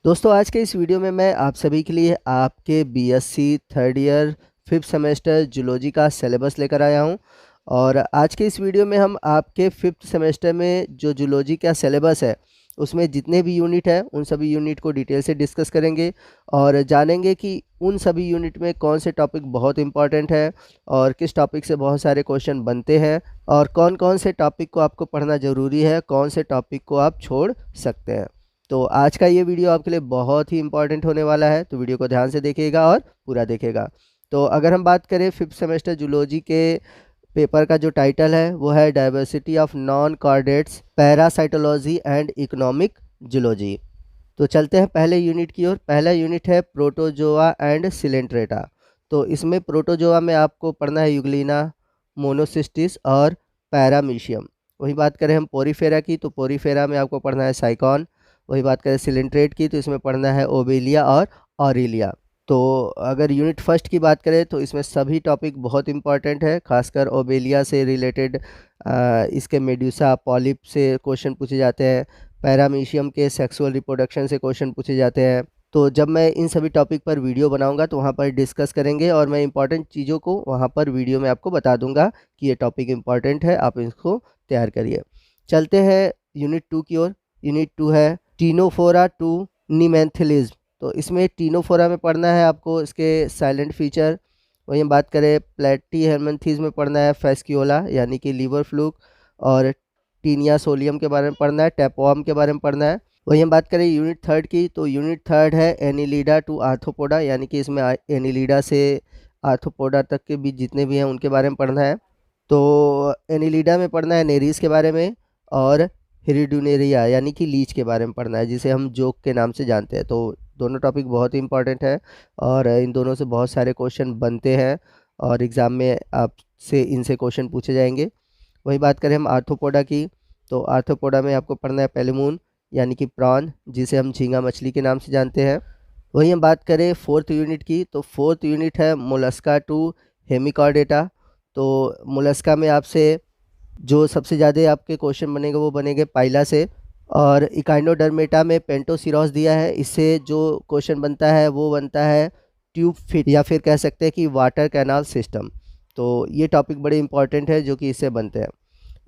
दोस्तों आज के इस वीडियो में मैं आप सभी के लिए आपके BSc third year 5th semester zoology का सिलेबस लेकर आया हूं। और आज के इस वीडियो में हम आपके 5th सेमेस्टर में जो जूलॉजी का सिलेबस है उसमें जितने भी यूनिट हैं उन सभी यूनिट को डिटेल से डिस्कस करेंगे और जानेंगे कि उन सभी यूनिट में कौन से टॉपिक बहुत इंपॉर्टेंट है और किस टॉपिक से बहुत सारे क्वेश्चन बनते हैं और कौन कौन से टॉपिक को आपको पढ़ना ज़रूरी है, कौन से टॉपिक को आप छोड़ सकते हैं। तो आज का ये वीडियो आपके लिए बहुत ही इंपॉर्टेंट होने वाला है, तो वीडियो को ध्यान से देखिएगा और पूरा देखिएगा। तो अगर हम बात करें 5th सेमेस्टर जूलॉजी के पेपर का जो टाइटल है वो है diversity of non chordates parasitology and economic zoology. तो चलते हैं पहले यूनिट की ओर। पहला यूनिट है प्रोटोजोआ एंड सिलेंट्रेटा। तो इसमें प्रोटोजोआ में आपको पढ़ना है यूग्लिना, मोनोसिस्टिस और पैरामीशियम। वही बात करें हम पोरीफेरा की, तो पोरीफेरा में आपको पढ़ना है साइकॉन। वही बात करें सिलेंट्रेट की, तो इसमें पढ़ना है ओबेलिया और ऑरिलिया। तो अगर यूनिट फर्स्ट की बात करें तो इसमें सभी टॉपिक बहुत इंपॉर्टेंट है, खासकर ओबेलिया से रिलेटेड इसके मेड्यूसा पॉलिप से क्वेश्चन पूछे जाते हैं, पैरामीशियम के सेक्सुअल रिप्रोडक्शन से क्वेश्चन पूछे जाते हैं। तो जब मैं इन सभी टॉपिक पर वीडियो बनाऊंगा तो वहाँ पर डिस्कस करेंगे और मैं इंपॉर्टेंट चीज़ों को वहाँ पर वीडियो में आपको बता दूंगा कि ये टॉपिक इंपॉर्टेंट है, आप इसको तैयार करिए। चलते हैं यूनिट 2 की ओर। यूनिट 2 है टीनोफोरा टू नीमेंथिलिज्म। तो इसमें टीनोफोरा में पढ़ना है आपको इसके साइलेंट फीचर। वहीं हम बात करें प्लेटी हेलमिंथीज में पढ़ना है फेस्क्यूला यानी कि लीवर फ्लूक, और टीनिया सोलियम के बारे में पढ़ना है, टैपवर्म के बारे में पढ़ना है। वहीं हम बात करें यूनिट 3 की, तो यूनिट 3 है एनिलीडा टू आर्थोपोडा, यानी कि इसमें एनिलीडा से आर्थोपोडा तक के बीच जितने भी हैं उनके बारे में पढ़ना है। तो एनिलीडा में पढ़ना है नेरीज के बारे में, और हिरिडुनेरिया यानी कि लीच के बारे में पढ़ना है, जिसे हम जोक के नाम से जानते हैं। तो दोनों टॉपिक बहुत ही इंपॉर्टेंट है और इन दोनों से बहुत सारे क्वेश्चन बनते हैं और एग्ज़ाम में आपसे इनसे क्वेश्चन पूछे जाएंगे। वही बात करें हम आर्थोपोडा की, तो आर्थोपोडा में आपको पढ़ना है पेलिमून यानी कि प्रॉन, जिसे हम झींगा मछली के नाम से जानते हैं। वही हम बात करें 4th यूनिट की, तो 4th यूनिट है मोलस्का टू हेमिकॉर्डेटा। तो मोलस्का में आपसे जो सबसे ज़्यादा आपके क्वेश्चन बनेंगे वो बनेंगे पाइला से, और इकाइनोडर्मेटा में पेंटोसिरोस दिया है, इससे जो क्वेश्चन बनता है वो बनता है ट्यूब फिट या फिर कह सकते हैं कि वाटर कैनाल सिस्टम। तो ये टॉपिक बड़े इंपॉर्टेंट है जो कि इससे बनते हैं।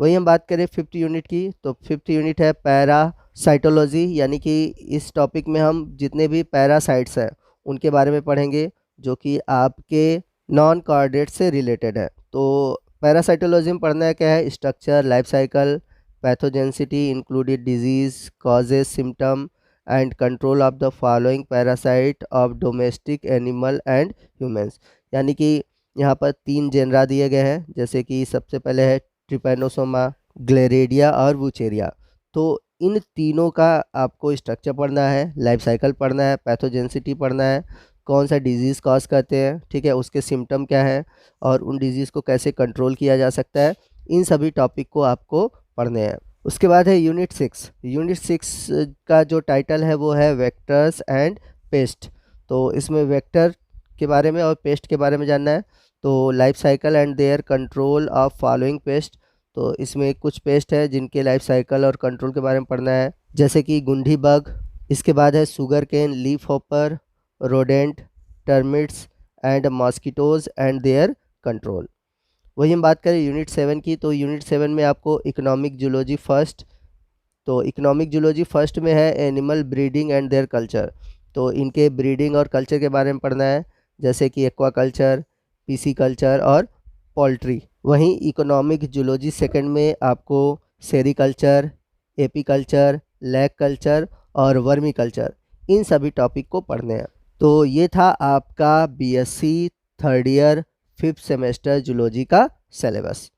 वहीं हम बात करें 5th यूनिट की, तो 5th यूनिट है पैरासाइटोलॉजी, यानी कि इस टॉपिक में हम जितने भी पैरासाइट्स हैं उनके बारे में पढ़ेंगे जो कि आपके नॉन कार्डेट से रिलेटेड है। तो पैरासाइटोलॉजी में पढ़ना है क्या है, structure, life cycle, pathogenicity included disease, causes, symptom and control of the following parasite of domestic animal and humans. यानी कि यहाँ पर 3 जेनरा दिए गए हैं, जैसे कि सबसे पहले है ट्रिपैनोसोमा, ग्लेरेडिया और वुचेरिया। तो इन तीनों का आपको स्ट्रक्चर पढ़ना है, लाइफ साइकिल पढ़ना है, पैथोजेंसिटी पढ़ना है, कौन सा डिजीज़ कॉज करते हैं, ठीक है, उसके सिम्टम क्या है और उन डिजीज़ को कैसे कंट्रोल किया जा सकता है, इन सभी टॉपिक को आपको पढ़ने हैं। उसके बाद है यूनिट 6। यूनिट 6 का जो टाइटल है वो है वेक्टर्स एंड पेस्ट। तो इसमें वेक्टर के बारे में और पेस्ट के बारे में जानना है। तो life cycle and their control of following paste. तो इसमें कुछ पेस्ट है जिनके लाइफ साइकिल और कंट्रोल के बारे में पढ़ना है, जैसे कि गुंडी बग। इसके बाद है sugar cane, leaf hopper, rodent, termites and mosquitoes and their control. वही हम बात करें यूनिट 7 की, तो यूनिट 7 में आपको इकोनॉमिक जूलॉजी फर्स्ट। तो इकोनॉमिक जूलॉजी फर्स्ट में है animal breeding and their culture. तो इनके ब्रीडिंग और कल्चर के बारे में पढ़ना है, जैसे कि एक्वा कल्चर, पीसी कल्चर और पोल्ट्री। वहीं इकोनॉमिक जूलॉजी सेकंड में आपको सेरिकल्चर, एपीकल्चर, लैग कल्चर और वर्मी कल्चर, इन सभी टॉपिक को पढ़ने हैं। तो ये था आपका BSc third year 5th semester zoology का सिलेबस।